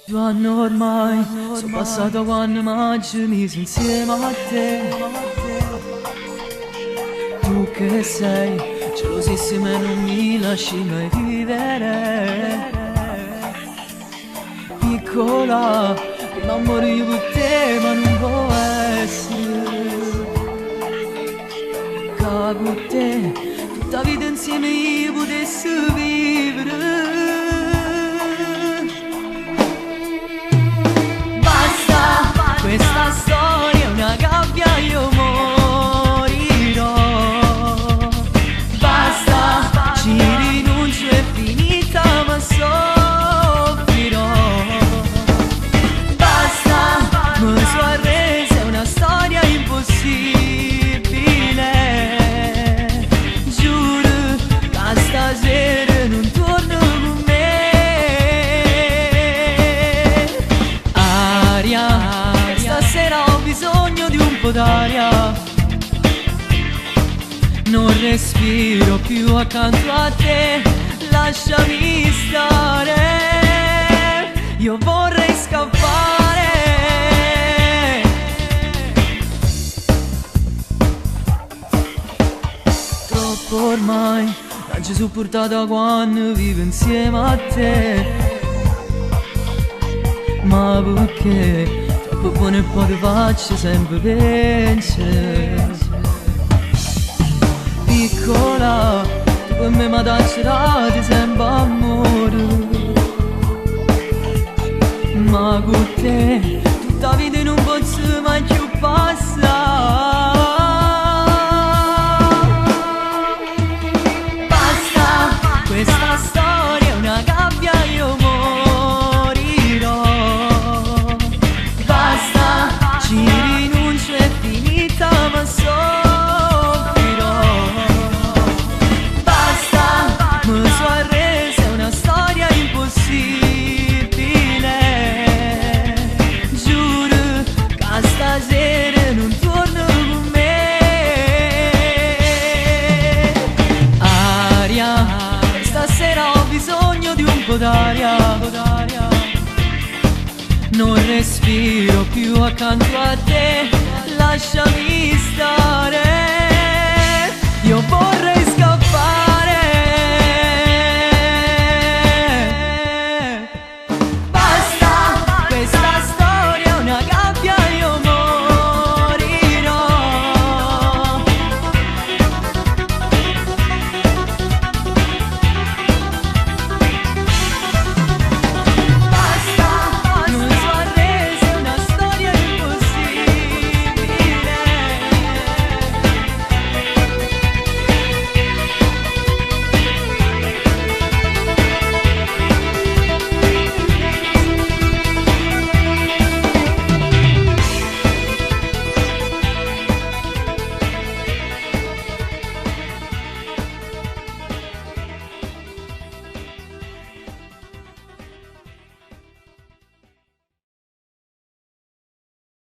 2 anni ormai sono passato quando mangi mesi insieme a te. Tu che sei gelosissima e non mi lasci mai vivere. Piccola, prima morì per te ma non può essere. Che con te tutta vita insieme io potessi vivere. Questa storia è una gabbia, io morirò. Basta, ci rinuncio, è finita ma soffrirò. Basta, mi sono arresa, è una storia impossibile. Giuro che stasera non torno con me. Aria, stasera ho bisogno di un po' d'aria. Non respiro più accanto a te, lasciami stare. Io vorrei scappare. Troppo ormai non ci sono portata quando vivo insieme a te. Ma perché? Buono e poi ti faccio sempre pensare. Piccola, tu per me mi dacci sempre amore. Ma con te tutta vita non posso mai più passare. Basta, questa storia è una gabbia, io morirò. Ci rinuncio, è finita ma soffrirò. Basta, mi sono arresa, è una storia impossibile. Giuro che stasera non torno con me. Aria, stasera ho bisogno di un po' d'aria. Non respiro più accanto a te, lasciami stare. Io voglio